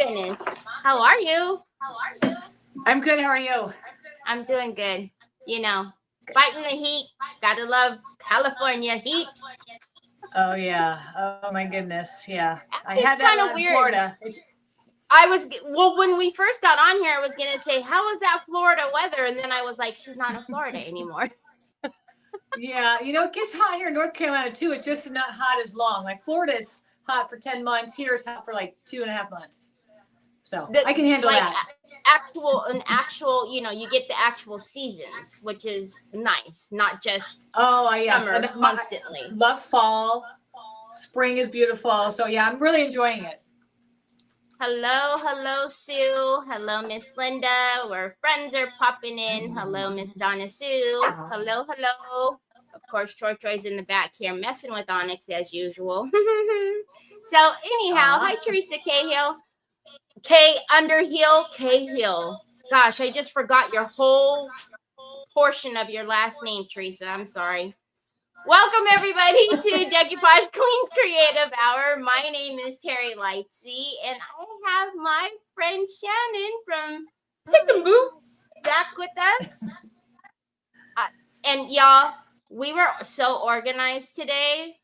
goodness. How are you? I'm good. How are you? I'm doing good. You know, fighting the heat. Gotta love California heat. Oh yeah. Oh my goodness. Yeah. I It's had that kind of lot in weird. Florida. When we first got on here, I was gonna say, how is that Florida weather? And then I was like, she's not in Florida anymore. Yeah, it gets hot here in North Carolina too. It's just not hot as long. Like Florida's hot for 10 months. Here it's hot for like 2.5 months. So I can handle that. You get the actual seasons, which is nice, not just summer constantly. I love fall. Spring is beautiful. So yeah, I'm really enjoying it. Hello, Sue. Hello, Miss Linda. Where friends are popping in. Hello, Miss Donna Sue. Hello. Of course, Troy's in the back here messing with Onyx as usual. So anyhow, hi Teresa Cahill. K Cahill. Gosh, I just forgot your whole portion of your last name, Teresa. I'm sorry. Welcome everybody to Decoupage Queen's Creative Hour. My name is Teri Lightsey, and I have my friend Shannon from Pickin Boots back with us. And y'all, we were so organized today.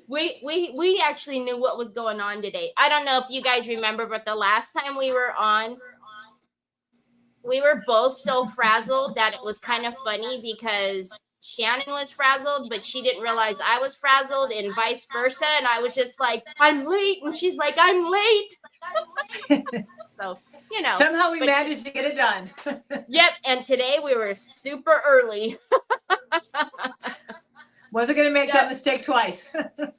We actually knew what was going on today. I don't know if you guys remember, but the last time we were on, we were both so frazzled that it was kind of funny because Shannon was frazzled, but she didn't realize I was frazzled and vice versa. And I was just like, I'm late. And she's like, I'm late. So, somehow we managed to get it done. Yep. And today we were super early. Wasn't going to make that mistake twice.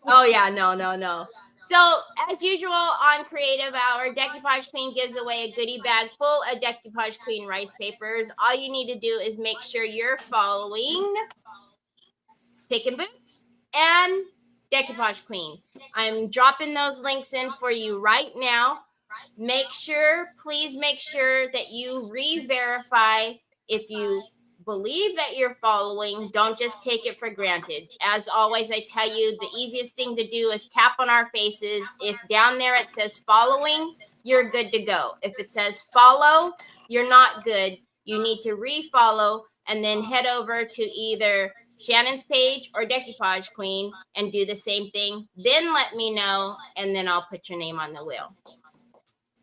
Oh, yeah. No. So, as usual on Creative Hour, Decoupage Queen gives away a goodie bag full of Decoupage Queen rice papers. All you need to do is make sure you're following Pickin Boots and Decoupage Queen. I'm dropping those links in for you right now. Please make sure that you re-verify if you believe that you're following. Don't just take it for granted. As always, I tell you, the easiest thing to do is tap on our faces. If down there it says following, you're good to go. If it says follow, you're not good. You need to refollow and then head over to either Shannon's page or Decoupage Queen and do the same thing. Then let me know, and then I'll put your name on the wheel.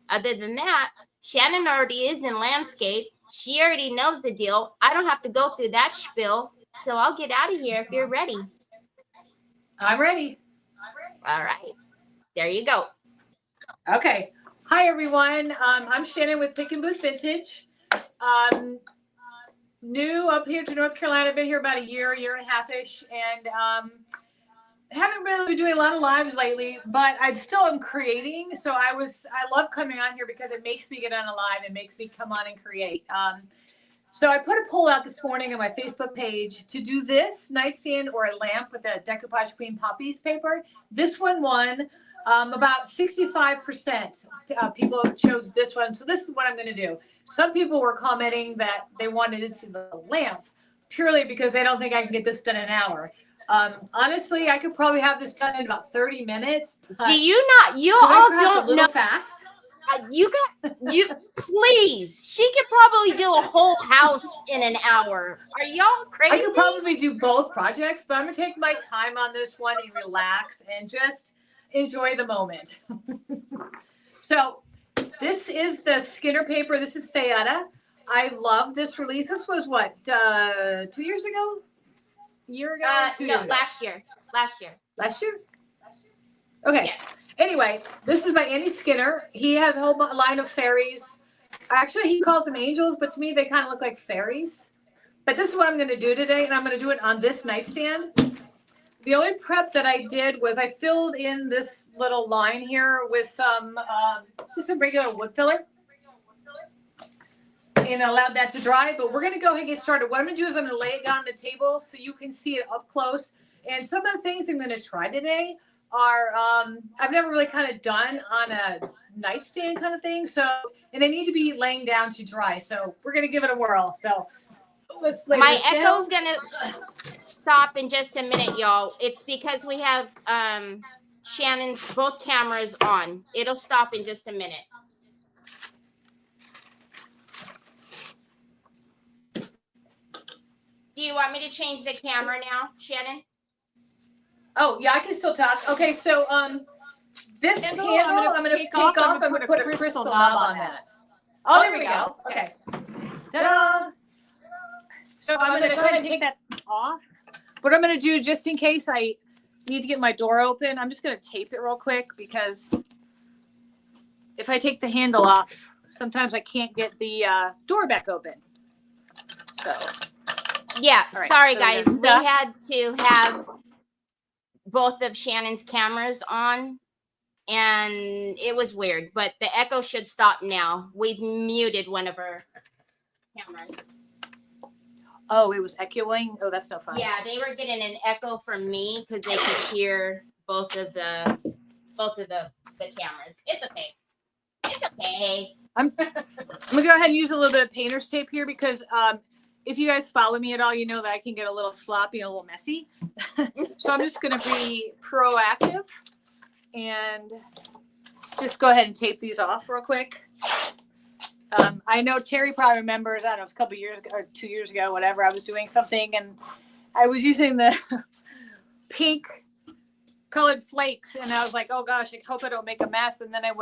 Other than that, Shannon already is in landscape. She already knows the deal. I don't have to go through that spiel. So I'll get out of here if you're ready. I'm ready. All right. There you go. Okay. Hi, everyone. I'm Shannon with Pickin Boots Vintage. New up here to North Carolina. I've been here about a year and a half-ish. And haven't really been doing a lot of lives lately, but I still am creating. So I love coming on here because it makes me get on a live. It makes me come on and create. So I put a poll out this morning on my Facebook page to do this nightstand or a lamp with a Decoupage Queen Poppies paper. This one won. About 65% people chose this one. So this is what I'm going to do. Some people were commenting that they wanted to see the lamp purely because they don't think I can get this done in an hour. Honestly, I could probably have this done in about 30 minutes. Do you not? You all don't know. Fast. Please. She could probably do a whole house in an hour. Are y'all crazy? I could probably do both projects, but I'm going to take my time on this one and relax and just enjoy the moment. So this is the Skinner paper. This is Fayetta. I love this release. This was what, 2 years ago? Year ago? Last year. Last year? Okay. Yes. Anyway, this is by Andy Skinner. He has a whole line of fairies. Actually, he calls them angels, but to me, they kind of look like fairies. But this is what I'm going to do today, and I'm going to do it on this nightstand. The only prep that I did was I filled in this little line here with some regular wood filler. And allowed that to dry, but we're going to go ahead and get started. What I'm going to do is I'm going to lay it down on the table so you can see it up close. And some of the things I'm going to try today are I've never really kind of done on a nightstand kind of thing. So, and they need to be laying down to dry. So we're going to give it a whirl. So let's lay my this echo's down. going to stop in just a minute, y'all. It's because we have Shannon's both cameras on. It'll stop in just a minute. Do you want me to change the camera now, Shannon? Oh, yeah, I can still talk. Okay, so this handle I'm gonna take off. I'm gonna put a crystal knob on that. Oh, there we go. Okay. Ta-da! So I'm gonna go ahead and take that off. What I'm gonna do, just in case I need to get my door open, I'm just gonna tape it real quick, because if I take the handle off, sometimes I can't get the door back open. So yeah, right, sorry so guys, we had to have both of Shannon's cameras on, and it was weird, but the echo should stop now. We've muted one of our cameras. Oh, it was echoing. Oh, that's no fun. Yeah, they were getting an echo from me because they could hear both of the cameras. It's okay. It's okay. I'm gonna go ahead and use a little bit of painter's tape here, because if you guys follow me at all, you know that I can get a little sloppy and a little messy. So I'm just gonna be proactive and just go ahead and tape these off real quick. I know Teri probably remembers, I don't know, it was a couple years ago or 2 years ago, whatever, I was doing something and I was using the pink colored flakes, and I was like, oh gosh, I hope I don't make a mess. And then I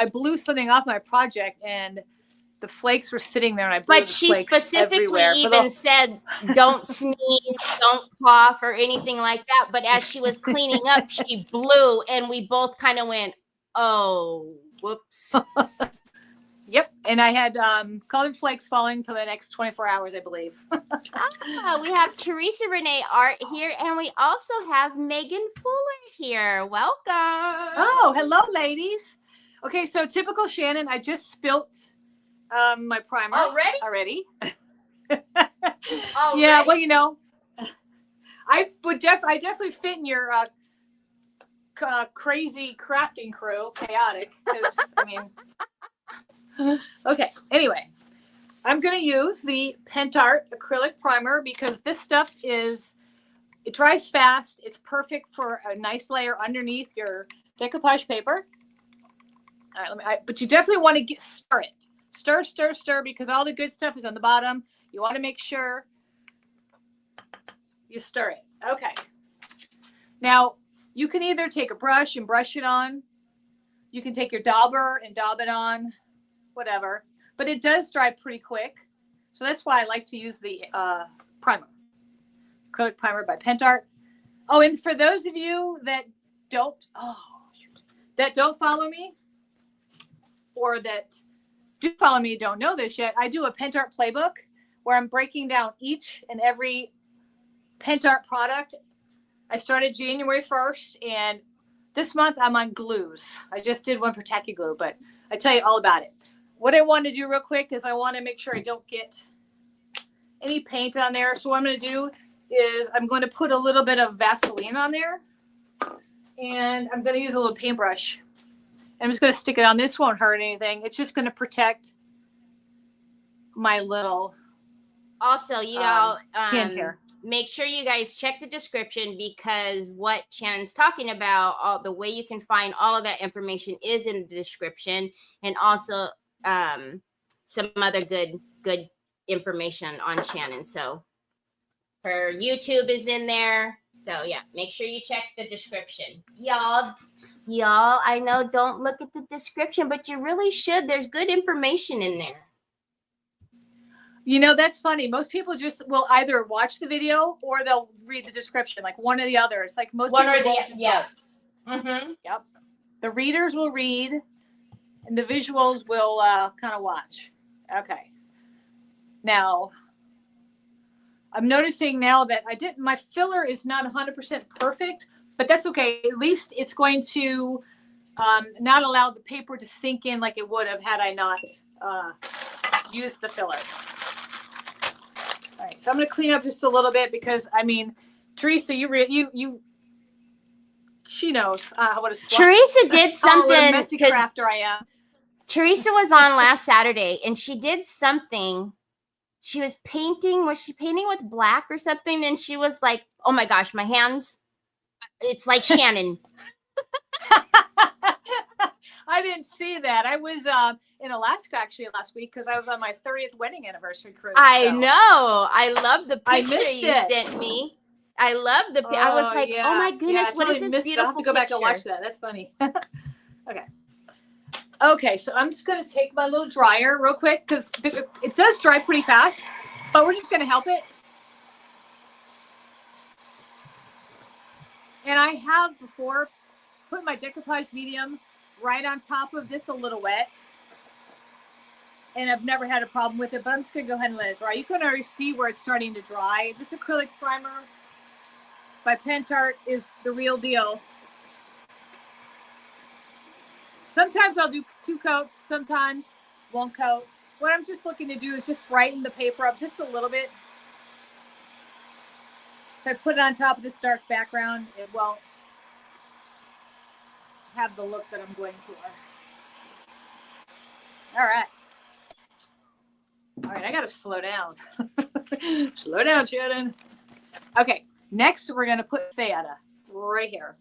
blew something off my project, and the flakes were sitting there, and I blew But the she flakes specifically everywhere. even said, don't sneeze, don't cough, or anything like that. But as she was cleaning up, she blew, and we both kind of went, oh, whoops. Yep, and I had colored flakes falling for the next 24 hours, I believe. We have Teresa Renee Art here, and we also have Megan Fuller here. Welcome. Oh, hello, ladies. Okay, so typical Shannon, I just spilt my primer. Already? Yeah, well, you know, I definitely fit in your crazy crafting crew, chaotic, because, I mean... Okay, anyway, I'm going to use the Pentart acrylic primer because this stuff it dries fast. It's perfect for a nice layer underneath your decoupage paper. All right, but you definitely want to stir it. Stir, stir, stir, because all the good stuff is on the bottom. You want to make sure you stir it. Okay. Now, you can either take a brush and brush it on. You can take your dauber and daub it on. Whatever, but it does dry pretty quick, so that's why I like to use the primer, acrylic primer by Pentart. Oh, and for those of you that don't follow me, or that do follow me, don't know this yet, I do a Pentart playbook where I'm breaking down each and every Pentart product. I started January 1st, and this month I'm on glues. I just did one for tacky glue, but I tell you all about it. What I want to do real quick is I want to make sure I don't get any paint on there. So what I'm going to do is I'm going to put a little bit of Vaseline on there, and I'm going to use a little paintbrush. And I'm just going to stick it on. This won't hurt anything. It's just going to protect my little Also, you know, hands here. Make sure you guys check the description, because what Shannon's talking about, the way you can find all of that information is in the description, and also some other good information on Shannon. So her YouTube is in there. So yeah, make sure you check the description. Y'all, I know, don't look at the description, but you really should. There's good information in there. You know, that's funny. Most people just will either watch the video or they'll read the description, like one or the other. It's like most one people or the yeah. Mm-hmm. Yep. The readers will read, and the visuals will kind of watch. Okay. Now, I'm noticing now that my filler is not 100% perfect, but that's okay. At least it's going to not allow the paper to sink in like it would have had I not used the filler. All right, so I'm going to clean up just a little bit because, I mean, Teresa, she knows what a slut. Teresa did something. What a messy crafter I am. Teresa was on last Saturday, and she did something. She was painting. Was she painting with black or something? And she was like, "Oh my gosh, my hands! It's like Shannon." I didn't see that. I was in Alaska actually last week because I was on my 30th wedding anniversary cruise. I know. I love the I picture missed you it. sent me. I love the. I was like, yeah. oh my Yeah, goodness, I what totally is this missed it. I'll have beautiful to go back picture? and watch that. That's funny. Okay. Okay, so I'm just going to take my little dryer real quick because it does dry pretty fast, but we're just going to help it. And I have before put my decoupage medium right on top of this a little wet. And I've never had a problem with it, but I'm just going to go ahead and let it dry. You can already see where it's starting to dry. This acrylic primer by Pentart is the real deal. Sometimes I'll do 2 coats, sometimes 1 coat. What I'm just looking to do is just brighten the paper up just a little bit. If I put it on top of this dark background, it won't have the look that I'm going for. All right. All right, I got to slow down. Slow down, Shannon. Okay, next we're going to put Fayetta right here.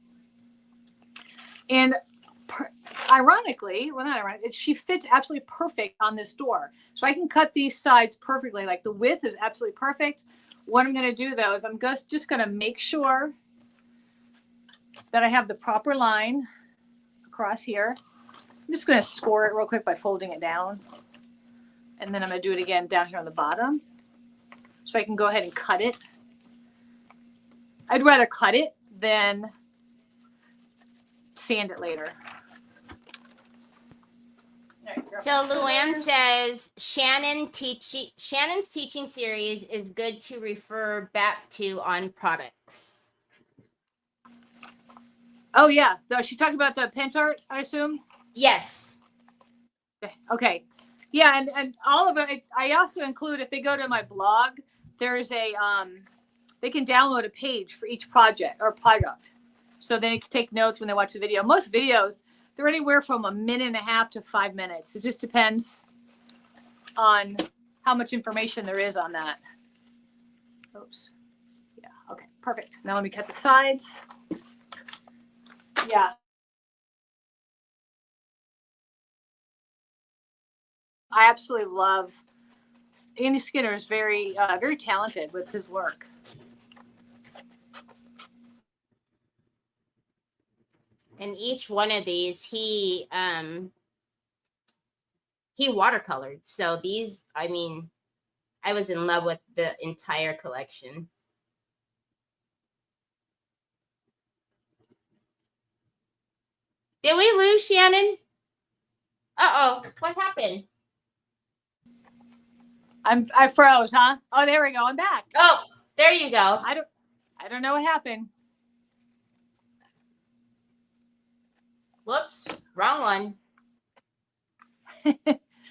And ironically, well, not ironically, she fits absolutely perfect on this door. So I can cut these sides perfectly. Like the width is absolutely perfect. What I'm going to do though is I'm just going to make sure that I have the proper line across here. I'm just going to score it real quick by folding it down. And then I'm going to do it again down here on the bottom. So I can go ahead and cut it. I'd rather cut it than sand it later. So Luann says Shannon's teaching series is good to refer back to on products. Oh yeah, she talked about the Pentart, I assume. Yes. Okay. Yeah, and all of it. I also include, if they go to my blog, there's a they can download a page for each project or product, so they can take notes when they watch the video. Most videos, they're anywhere from 1.5 minutes to 5 minutes. It just depends on how much information there is on that. Oops. Yeah. Okay. Perfect. Now let me cut the sides. Yeah. I absolutely love. Andy Skinner is very, very talented with his work. And each one of these, he watercolored. So these, I mean, I was in love with the entire collection. Did we lose Shannon? Uh-oh, what happened? I froze, huh? Oh, there we go. I'm back. Oh, there you go. I don't know what happened. Whoops, wrong one.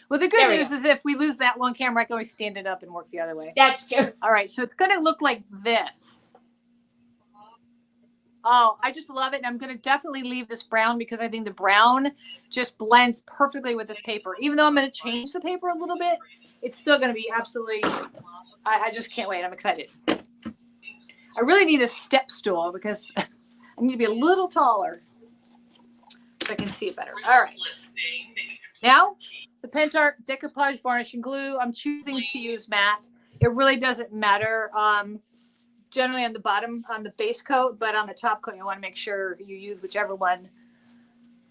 Well, the good news is if we lose that one camera, I can always stand it up and work the other way. That's true. All right, so it's going to look like this. Oh, I just love it. And I'm going to definitely leave this brown because I think the brown just blends perfectly with this paper. Even though I'm going to change the paper a little bit, it's still going to be absolutely, I just can't wait. I'm excited. I really need a step stool because I need to be a little taller so I can see it better. All right. Now, the Pentart Decoupage Varnishing Glue. I'm choosing to use matte. It really doesn't matter. Generally on the bottom, on the base coat, but on the top coat, you want to make sure you use whichever one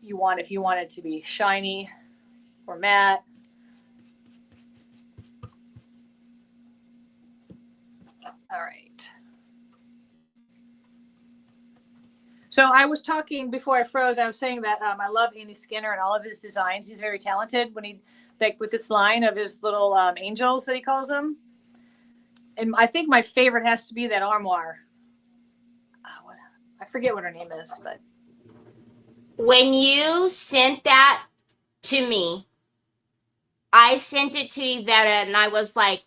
you want. If you want it to be shiny or matte. All right. So I was talking before I froze. I was saying that I love Andy Skinner and all of his designs. He's very talented when he, like with this line of his little angels that he calls them. And I think my favorite has to be that armoire. I forget what her name is, but. When you sent that to me, I sent it to Yvette and I was like,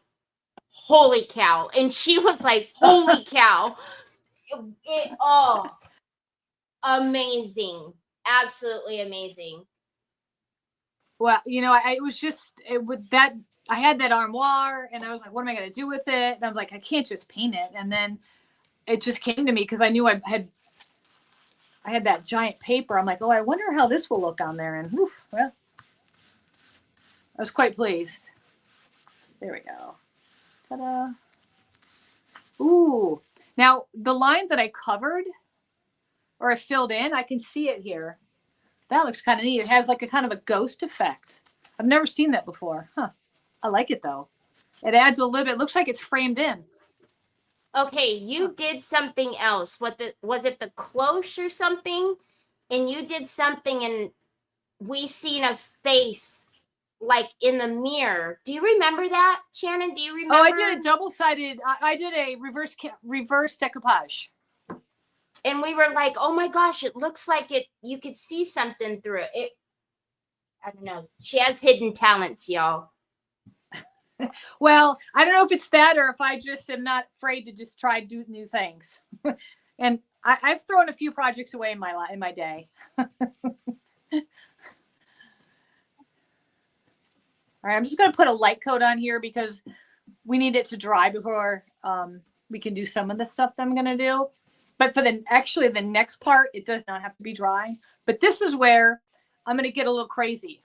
holy cow. And she was like, holy cow. Amazing. Absolutely amazing. Well, you know, I had that armoire and I was like, what am I going to do with it? And I was like, I can't just paint it. And then it just came to me because I knew I had I had that giant paper. I'm like, oh, I wonder how this will look on there. And whew, well, I was quite pleased. There we go. Ta-da. Ooh. Now, the line that I covered or I filled in, I can see it here. That looks kind of neat. It has like a kind of a ghost effect. I've never seen that before. Huh. I like it though. It adds a little bit. It looks like it's framed in. Okay, you did something else. Was it the cloche or something? And you did something and we seen a face like in the mirror. Do you remember that, Shannon? Do you remember? Oh, I did a double-sided. I did a reverse decoupage. And we were like, oh my gosh, it looks like it. You could see something through it. I don't know. She has hidden talents, y'all. Well, I don't know if it's that or if I just am not afraid to just try do new things. And I've thrown a few projects away in my day. All right, I'm just going to put a light coat on here because we need it to dry before we can do some of the stuff that I'm going to do. But for the next part, it does not have to be dry. But this is where I'm going to get a little crazy.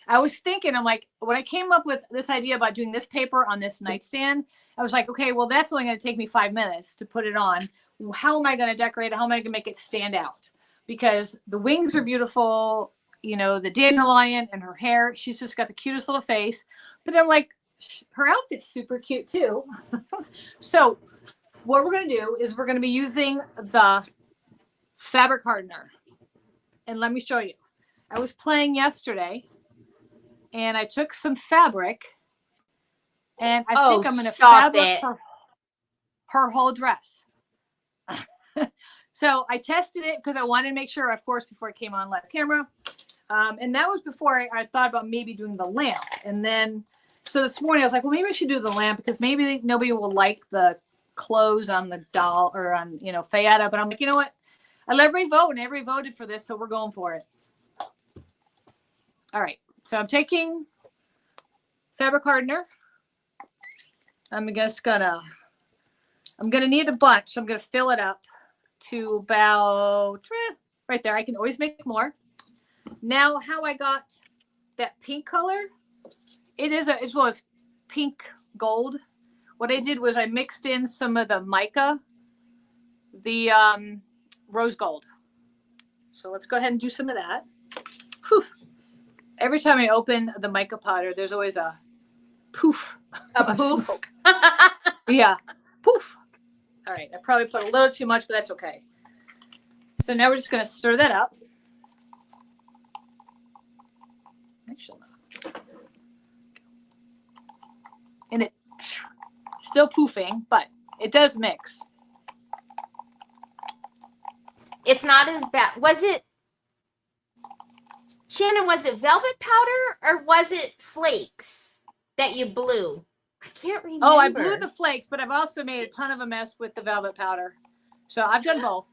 I was thinking, I'm like, when I came up with this idea about doing this paper on this nightstand, I was like, okay, well, that's only going to take me 5 minutes to put it on. How am I going to decorate it? How am I going to make it stand out? Because the wings are beautiful, you know, the dandelion and her hair. She's just got the cutest little face. But I'm like, her outfit's super cute too. So what we're going to do is we're going to be using the fabric hardener. And let me show you. I was playing yesterday and I took some fabric and I think I'm going to fabric her whole dress. So I tested it because I wanted to make sure, of course, before it came on live camera. And that was before I thought about maybe doing the lamp. And then, so this morning I was like, well, maybe I should do the lamp because maybe nobody will like the clothes on the doll or on, you know, Fayetta. But I'm like, you know what? I let everybody vote and everybody voted for this. So we're going for it. All right. So I'm taking fabric hardener. I'm gonna need a bunch. So I'm going to fill it up to about right there. I can always make more. Now, how I got that pink color, it was pink gold. What I did was I mixed in some of the mica, the rose gold. So let's go ahead and do some of that. Whew. Every time I open the mica powder, there's always a poof of smoke. Yeah, poof. All right, I probably put a little too much, but that's okay. So now we're just going to stir that up. Actually, and it's still poofing, but it does mix. It's not as bad. Was it, Shannon, was it velvet powder or was it flakes that you blew? I can't remember. Oh, I blew the flakes, but I've also made a ton of a mess with the velvet powder. So I've done both.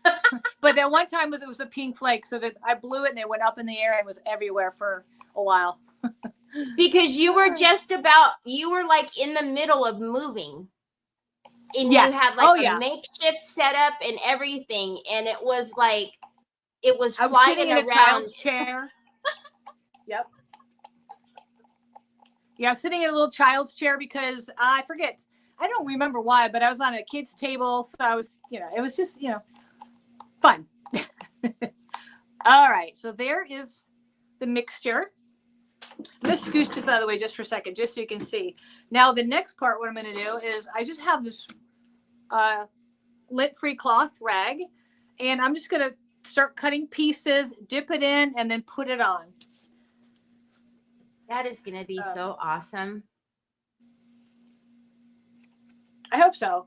But that one time it was a pink flake, so that I blew it and it went up in the air and was everywhere for a while. Because you were you were like in the middle of moving. And yes. You had like a makeshift setup and everything. And it was like, it was flying I was sitting in around. A child's chair. Yep. Yeah, I was sitting in a little child's chair because I forget. I don't remember why, but I was on a kid's table. So I was, you know, it was just, you know, fun. All right. So there is the mixture. I'm going to scooch this out of the way just for a second, just so you can see. Now, the next part, what I'm going to do is I just have this lint-free cloth rag, and I'm just going to start cutting pieces, dip it in, and then put it on. That is going to be so awesome. I hope so.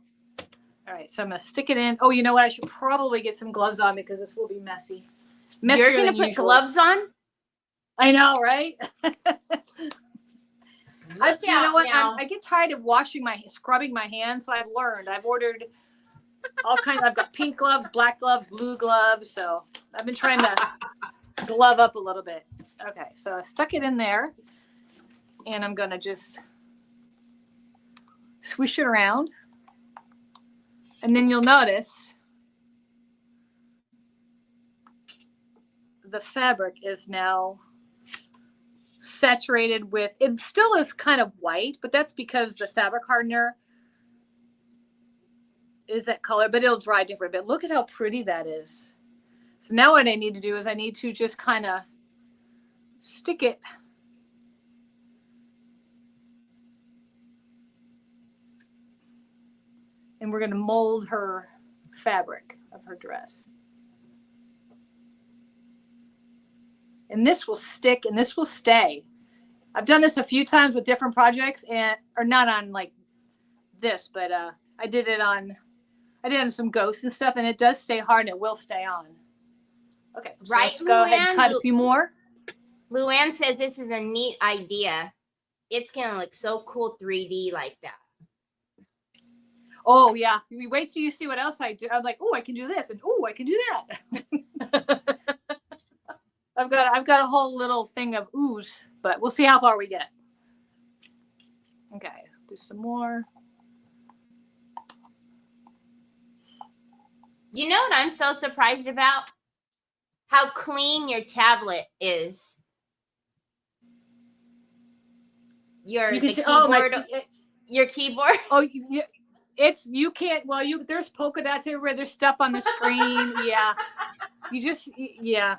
All right, so I'm going to stick it in. Oh, you know what? I should probably get some gloves on because this will be messy. You're going to put gloves on? I know, right? You know what? I get tired of scrubbing my hands, so I've learned. I've ordered all kinds. I've got pink gloves, black gloves, blue gloves. So I've been trying to glove up a little bit. Okay, so I stuck it in there, and I'm going to just swish it around. And then you'll notice the fabric is now saturated with, it still is kind of white, but that's because the fabric hardener is that color, but it'll dry different. But look at how pretty that is. So now what I need to do is I need to just kind of stick it and we're going to mold her fabric of her dress. And this will stick and this will stay. I've done this a few times with different projects, and or not on like this, but I did it on some ghosts and stuff, and it does stay hard and it will stay on. Okay, so right. let's go ahead and cut a few more. Luann says this is a neat idea. It's gonna look so cool 3D like that. Oh yeah, you wait till you see what else I do. I'm like, oh, I can do this, and oh, I can do that. I've got a whole little thing of ooze, but we'll see how far we get. Okay, do some more. You know what I'm so surprised about? How clean your tablet is. Your keyboard. Oh, you can't. Well, there's polka dots everywhere. There's stuff on the screen. Yeah, yeah.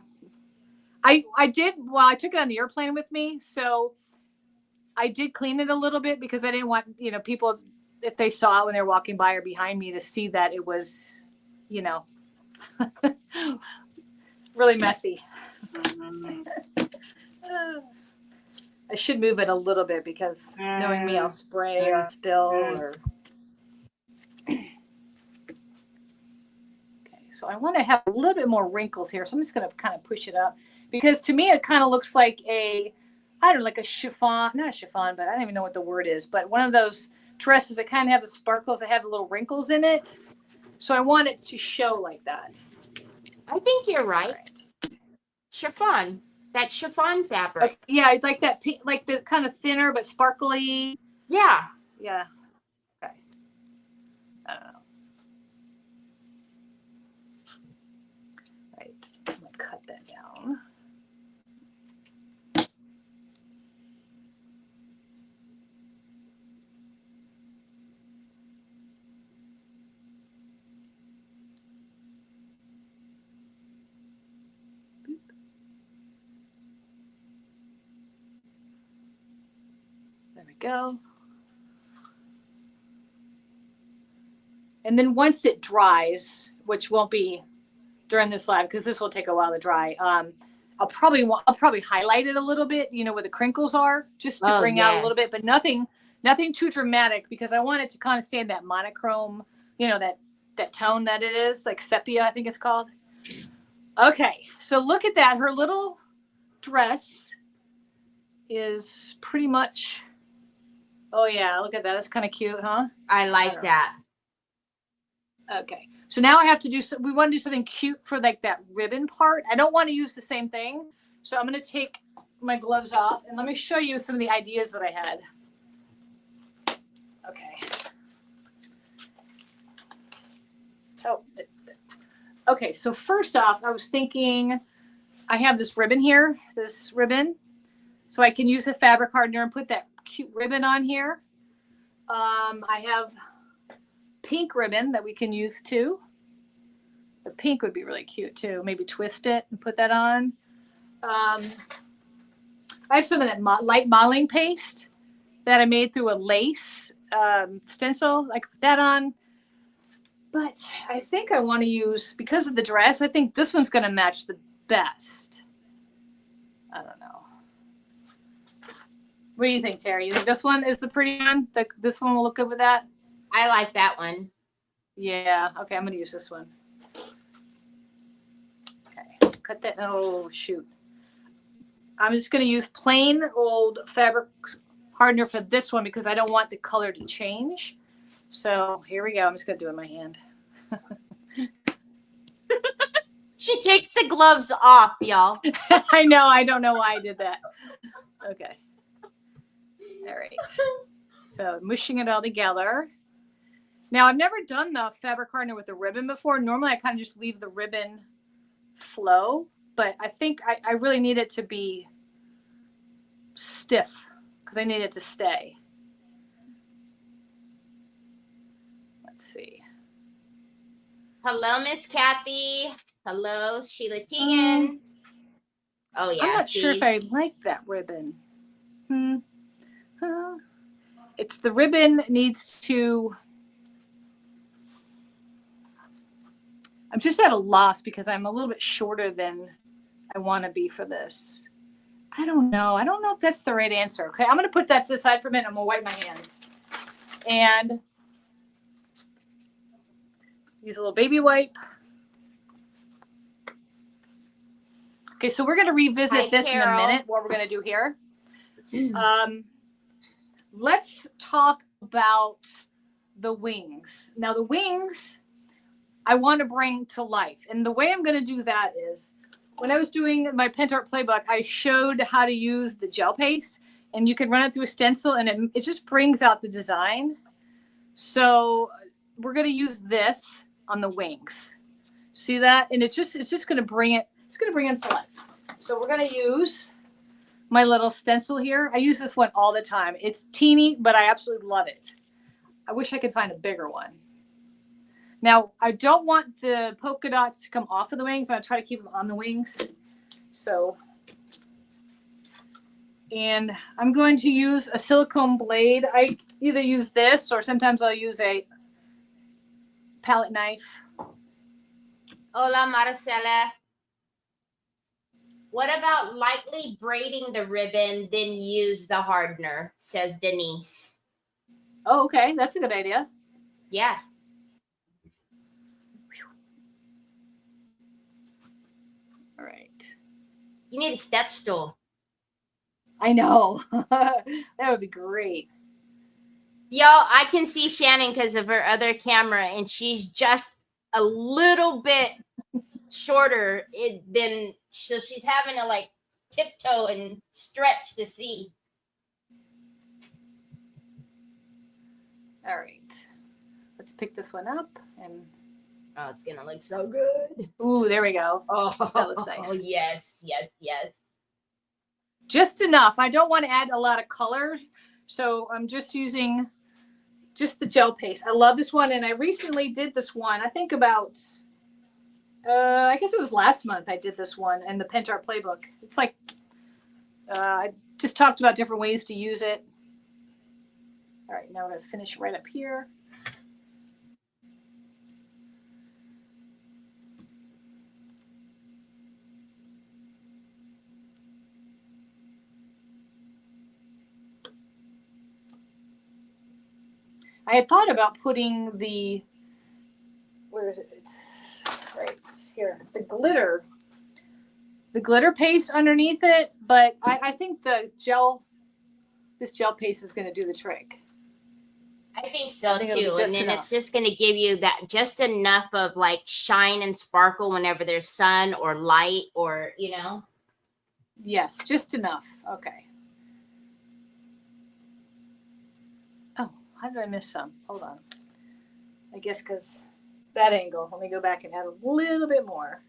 I did. Well, I took it on the airplane with me, so I did clean it a little bit because I didn't want people, if they saw it when they're walking by or behind me, to see that it was really messy. I should move it a little bit because knowing me, I'll spray or spill or. Okay, so I want to have a little bit more wrinkles here, so I'm just going to kind of push it up because to me it kind of looks like like a chiffon, not a chiffon, but I don't even know what the word is, but one of those dresses that kind of have the sparkles that have the little wrinkles in it. So I want it to show like that. I think you're right. Chiffon. That chiffon fabric. Yeah, like that pink, like the kind of thinner but sparkly. Yeah. Yeah. Okay. I don't know. Right. I'm gonna cut that down. There we go. And then once it dries, which won't be during this live because this will take a while to dry, I'll probably highlight it a little bit, where the crinkles are, just to bring out a little bit, but nothing too dramatic because I want it to kind of stay in that monochrome, that tone that it is, like sepia, I think it's called. Okay, so look at that. Her little dress is pretty much. Oh yeah, look at that. That's kind of cute, huh? I like that. Okay, so now I have to we want to do something cute for like that ribbon part. I don't want to use the same thing. So I'm going to take my gloves off and let me show you some of the ideas that I had. Okay. Oh, okay. So first off, I was thinking I have this ribbon here, so I can use a fabric hardener and put that cute ribbon on here. I have pink ribbon that we can use too. The pink would be really cute too. Maybe twist it and put that on. I have some of that light modeling paste that I made through a lace stencil. I could put that on. But I think I want to use, because of the dress, I think this one's going to match the best. I don't know. What do you think, Teri? You think this one is the pretty one? This one will look good with that? I like that one. Yeah. Okay, I'm going to use this one. Okay. Cut that. Oh, shoot. I'm just going to use plain old fabric hardener for this one because I don't want the color to change. So here we go. I'm just going to do it in my hand. She takes the gloves off, y'all. I know. I don't know why I did that. Okay. All right. So mushing it all together. Now, I've never done the fabric hardener with the ribbon before. Normally, I kind of just leave the ribbon flow, but I think I really need it to be stiff because I need it to stay. Let's see. Hello, Miss Kathy. Hello, Sheila Teagan. Oh, yeah. I'm not see? sure if I like that ribbon. It's the ribbon needs to. I'm just at a loss because I'm a little bit shorter than I want to be for this. I don't know. I don't know if that's the right answer. Okay, I'm going to put that to the side for a minute. I'm going to wipe my hands. And use a little baby wipe. Okay, so we're going to revisit this Carol. in a minute, what we're going to do here. Let's talk about the wings. Now, the wings, I want to bring to life. And the way I'm going to do that is, when I was doing my Pentart Playbook, I showed how to use the gel paste. And you can run it through a stencil, and it just brings out the design. So we're going to use this on the wings. See that? And it's just going to bring it. It's going to bring it to life. So we're going to use my little stencil here. I use this one all the time. It's teeny, but I absolutely love it. I wish I could find a bigger one. Now, I don't want the polka dots to come off of the wings. I'm going to try to keep them on the wings. So, and I'm going to use a silicone blade. I either use this or sometimes I'll use a palette knife. Hola, Marcela. What about lightly braiding the ribbon, then use the hardener, says Denise. Oh, okay. That's a good idea. Yeah. All right. You need a step stool. I know. That would be great. Yo, I can see Shannon because of her other camera, and she's just a little bit shorter than, so she's having to like tiptoe and stretch to see. All right. Let's pick this one up and. Oh, it's gonna look so good. Ooh, there we go. Oh, that looks nice. Oh, yes, yes, yes. Just enough. I don't want to add a lot of color, so I'm just using just the gel paste. I love this one, and I recently did this one. I think about, I guess it was last month I did this one in the Pentart Playbook. It's like, I just talked about different ways to use it. All right, now I'm going to finish right up here. I had thought about putting the, where is it? It's right here. The glitter paste underneath it, but I think this gel paste is going to do the trick. I think so too. And then it's just going to give you that just enough of like shine and sparkle whenever there's sun or light or, you know. Yes, just enough. Okay. Oh, how did I miss some? Hold on. I guess because that angle. Let me go back and add a little bit more.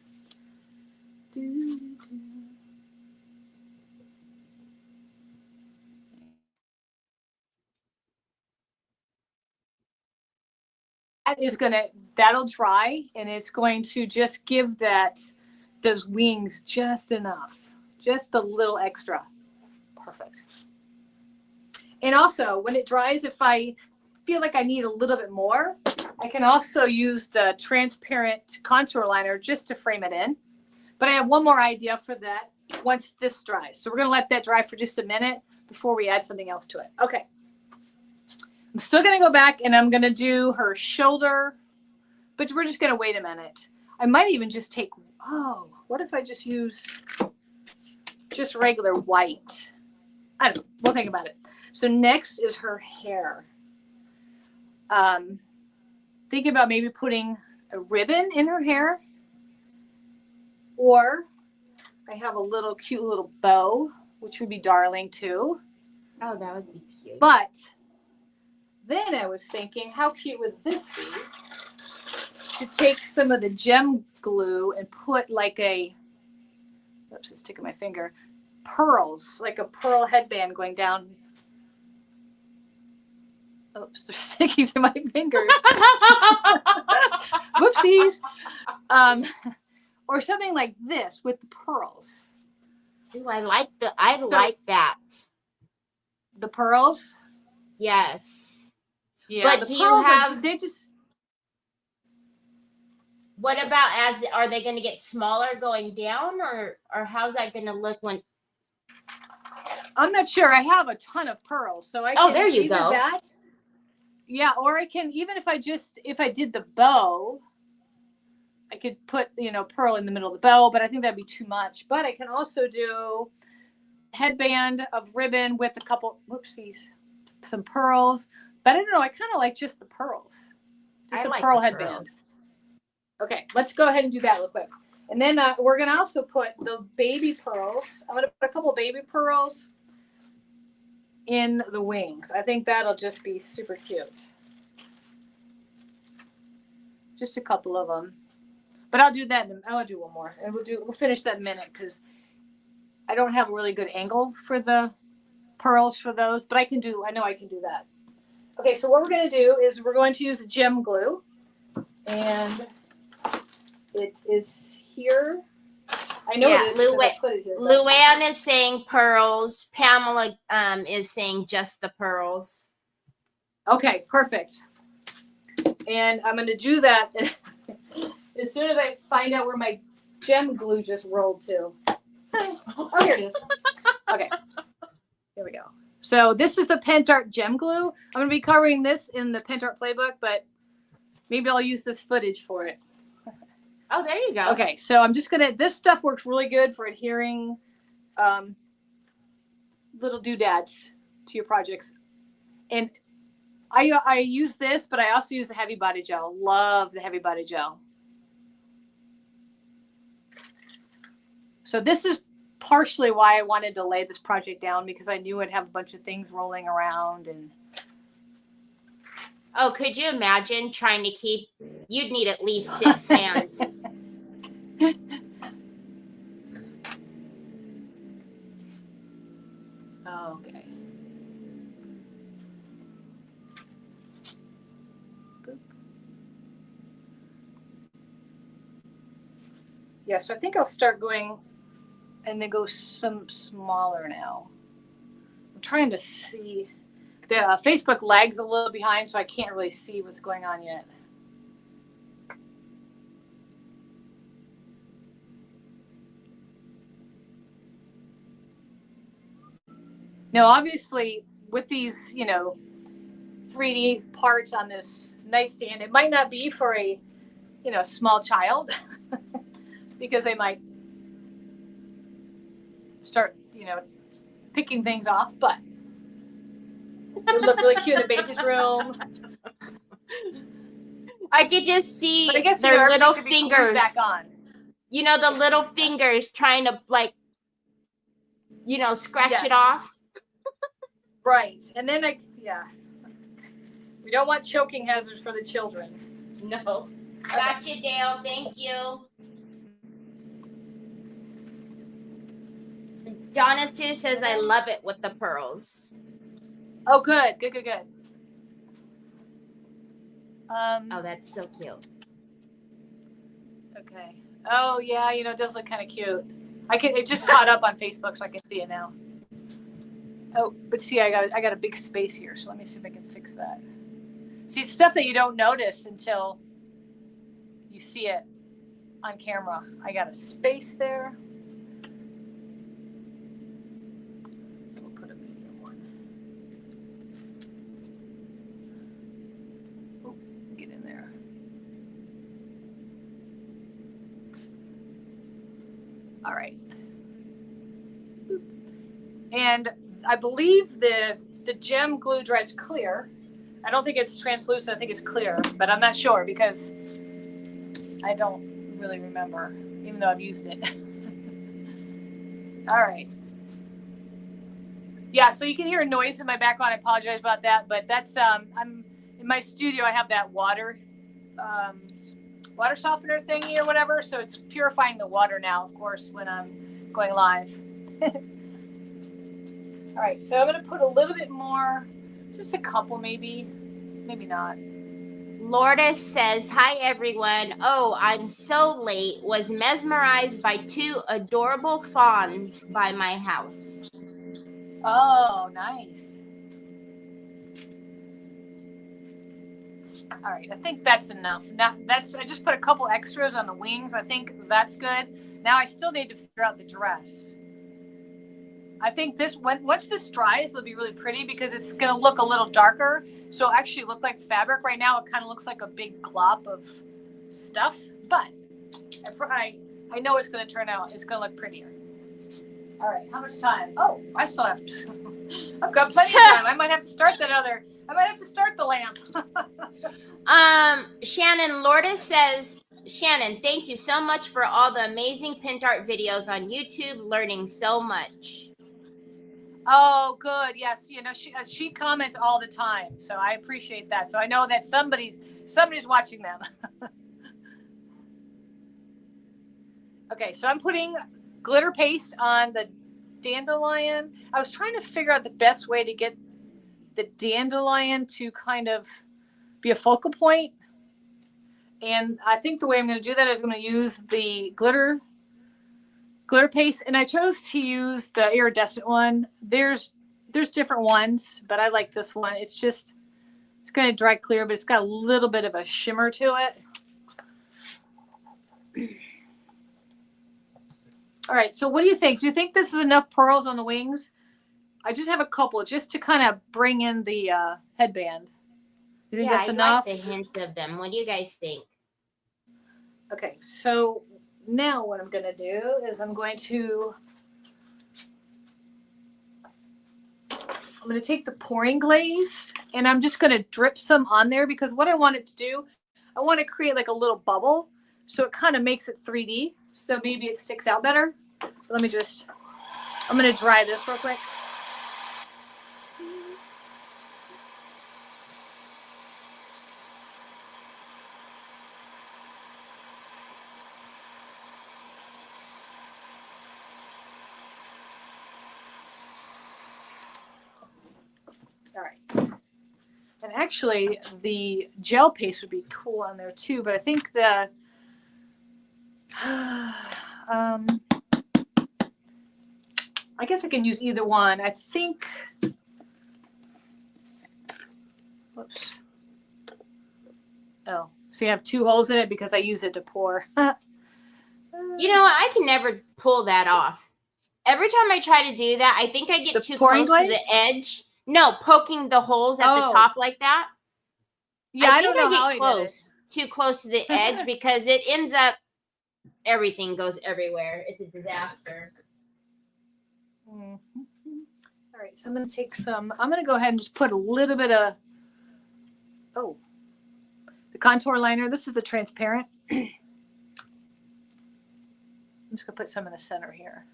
That'll dry, and it's going to just give those wings just enough, just a little extra. Perfect. And also, when it dries, if I feel like I need a little bit more, I can also use the transparent contour liner just to frame it in. But I have one more idea for that once this dries. So we're going to let that dry for just a minute before we add something else to it. Okay. I'm still going to go back and I'm going to do her shoulder, but we're just going to wait a minute. I might even just take, what if I just use just regular white? I don't know. We'll think about it. So next is her hair. Thinking about maybe putting a ribbon in her hair, or I have a cute little bow, which would be darling too. Oh, that would be cute. But then I was thinking, how cute would this be to take some of the gem glue and put like a, oops, it's sticking my finger, pearls, like a pearl headband going down. Oops, they're sticking to my fingers. Whoopsies. Or something like this with the pearls. Ooh, I like that. The pearls? Yes. Yeah, but the do pearls you have? they just. What about are they going to get smaller going down, or how's that going to look when? I'm not sure. I have a ton of pearls, so I can. Oh, there you either go. That, yeah, or I can even if I did the bow, I could put pearl in the middle of the bow, but I think that'd be too much. But I can also do headband of ribbon with a couple some pearls. But I don't know. I kind of like just the pearls, just a pearl headband. Pearls. Okay, let's go ahead and do that real quick. And then we're going to also put the baby pearls. I'm going to put a couple baby pearls in the wings. I think that'll just be super cute. Just a couple of them. But I'll do that. I'll do one more. And we'll finish that in a minute because I don't have a really good angle for the pearls for those. But I know I can do that. Okay, so what we're going to do is we're going to use a gem glue. And it is here. I know it is because I put it here. Luann is saying pearls. Pamela is saying just the pearls. Okay, perfect. And I'm going to do that as soon as I find out where my gem glue just rolled to. Oh, here it is. Okay, here we go. So this is the Pentart gem glue. I'm going to be covering this in the Pentart Playbook, but maybe I'll use this footage for it. Oh, there you go. Okay, so I'm just this stuff works really good for adhering little doodads to your projects. And I use this, but I also use the heavy body gel. Love the heavy body gel. So this is partially why I wanted to lay this project down, because I knew I'd have a bunch of things rolling around. And oh, could you imagine trying to keep? You'd need at least 6 hands. Oh, okay. Boop. Yeah, so I think I'll start going and then go some smaller now. I'm trying to see. The Facebook lags a little behind, so I can't really see what's going on yet. Now, obviously, with these, 3D parts on this nightstand, it might not be for a, small child because they might start, picking things off, but it would look really cute in a baby's room. I could just see guess, their little fingers back on. The little fingers trying to scratch it off. Right. And then we don't want choking hazards for the children. No. Gotcha, Dale. Thank you. Donna Sue says, I love it with the pearls. Oh, good. Oh, that's so cute. Okay. Oh, yeah, it does look kind of cute. It just caught up on Facebook, so I can see it now. Oh, but see, I got a big space here, so let me see if I can fix that. See, it's stuff that you don't notice until you see it on camera. I got a space there. We'll put a medium one. Oh, get in there. All right. And I believe the gem glue dries clear. I don't think it's translucent. I think it's clear, but I'm not sure because I don't really remember, even though I've used it. All right. Yeah, so you can hear a noise in my background. I apologize about that, but that's I'm in my studio. I have that water softener thingy or whatever, so it's purifying the water now, of course, when I'm going live. All right, so I'm going to put a little bit more, just a couple maybe not. Lourdes says, hi everyone. Oh, I'm so late. Was mesmerized by 2 adorable fawns by my house. Oh, nice. All right, I think that's enough. Now I just put a couple extras on the wings. I think that's good. Now I still need to figure out the dress. I think once this dries, it'll be really pretty because it's going to look a little darker. So it'll actually look like fabric. Right now, it kind of looks like a big glop of stuff, but I know it's going to turn out. It's going to look prettier. All right, how much time? Oh, I still have. I've got plenty of time. I might have to start the lamp. Shannon, Lourdes says, Shannon, thank you so much for all the amazing Pentart videos on YouTube. Learning so much. Oh, good. Yes, you know she comments all the time, so I appreciate that. So I know that somebody's watching them. Okay, so I'm putting glitter paste on the dandelion. I was trying to figure out the best way to get the dandelion to kind of be a focal point. And I think the way I'm going to do that is I'm going to use the glitter paste. And I chose to use the iridescent one. There's different ones, but I like this one. It's going to dry clear, but it's got a little bit of a shimmer to it. All right, so what do you think? Do you think this is enough pearls on the wings? I just have a couple just to kind of bring in the headband. You think that's enough? I like the hint of them. What do you guys think? Okay, so now what I'm going to do is I'm going to take the pouring glaze and I'm just going to drip some on there because what I want it to do, I want to create like a little bubble so it kind of makes it 3D. So maybe it sticks out better. I'm going to dry this real quick. All right. And actually the gel paste would be cool on there too, but I think the I guess I can use either one. I think, whoops. Oh, so you have 2 holes in it because I use it to pour. You know what? I can never pull that off. Every time I try to do that, I think I get too close to the edge. No, poking the holes at the top like that. Yeah, I don't know how I get close, too close to the edge because it ends up, everything goes everywhere. It's a disaster. Mm-hmm. All right, so I'm going to take some, I'm going to go ahead and just put a little bit of, the contour liner. This is the transparent. I'm just going to put some in the center here.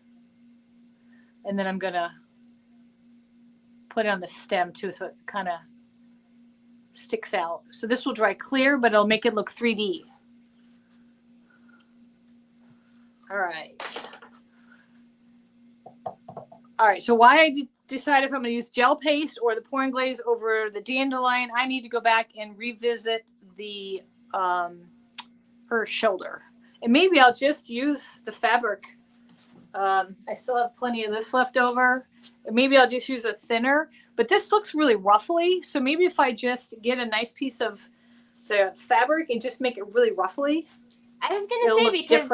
And then I'm going to put it on the stem too so it kind of sticks out. So this will dry clear, but it'll make it look 3D. All right. All right, so why I decide if I'm going to use gel paste or the pouring glaze over the dandelion, I need to go back and revisit the her shoulder. And maybe I'll just use the fabric. I still have plenty of this left over. And maybe I'll just use a thinner. But this looks really ruffly, so maybe if I just get a nice piece of the fabric and just make it really ruffly. I was going to say, because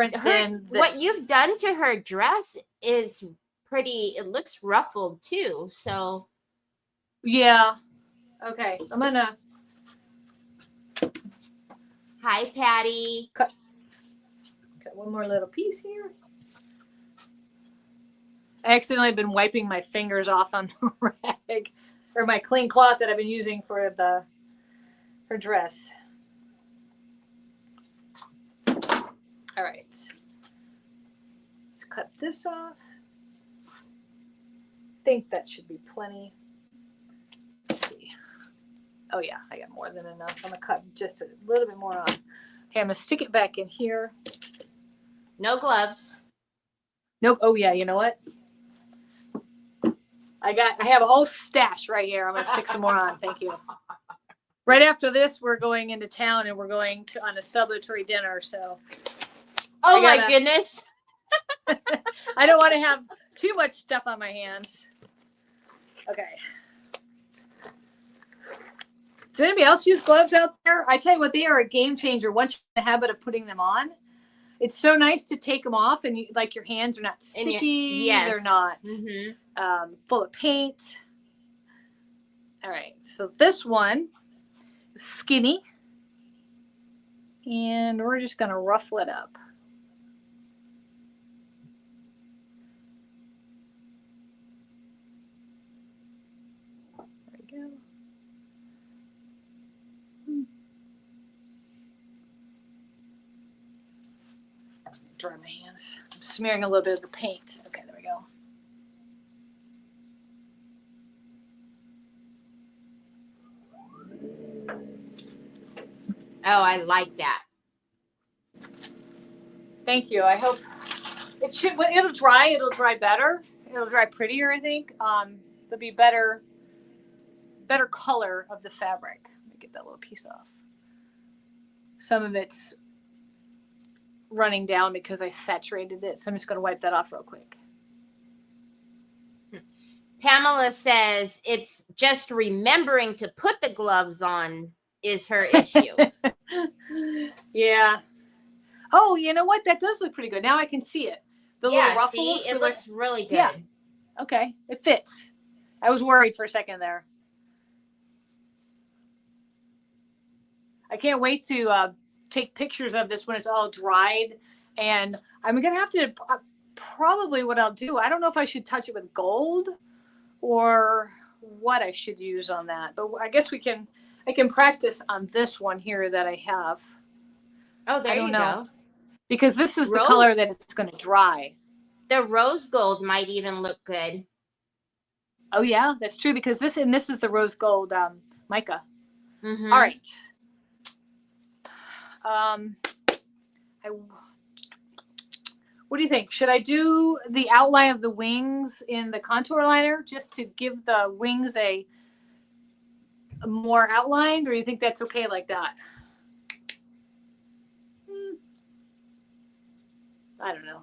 what you've done to her dress is pretty, it looks ruffled too, so. Yeah. Okay, I'm going to. Hi, Patty. Cut one more little piece here. I accidentally been wiping my fingers off on the rag or my clean cloth that I've been using for her dress. All right. Let's cut this off. think that should be plenty. Let's see. Oh yeah, I got more than enough. I'm gonna cut just a little bit more on. Okay, I'm gonna stick it back in here. No gloves. Nope. Oh yeah, you know what? I have a whole stash right here. I'm gonna stick some more on. Thank you. Right after this, we're going into town and we're going on a celebratory dinner. So. Oh my goodness. I don't want to have too much stuff on my hands. Okay. Does anybody else use gloves out there? I tell you what, they are a game changer once you're in the habit of putting them on. It's so nice to take them off and like your hands are not sticky. Yes. They're not full of paint. All right. So this one is skinny. And we're just going to ruffle it up. There we go. Dry my hands. I'm smearing a little bit of the paint. Okay, there we go. Oh, I like that. Thank you. I hope it should. When it'll dry better. It'll dry prettier, I think. There'll be better color of the fabric. Let me get that little piece off. Some of it's running down because I saturated it, so I'm just going to wipe that off real quick. Pamela says it's just remembering to put the gloves on is her issue. Yeah. Oh, you know what? That does look pretty good. Now I can see it. The little ruffles. See, it looks really good. Yeah. Okay, it fits. I was worried for a second there. I can't wait to take pictures of this when it's all dried, and I'm gonna have to probably what I'll do. I don't know if I should touch it with gold or what I should use on that, but I guess I can practice on this one here that I have. Oh, there you go. Because this is the color that it's going to dry. The rose gold might even look good. Oh yeah, that's true because this is the rose gold mica. Mm-hmm. All right. What do you think? Should I do the outline of the wings in the contour liner just to give the wings a more outlined, or you think that's okay like that? I don't know.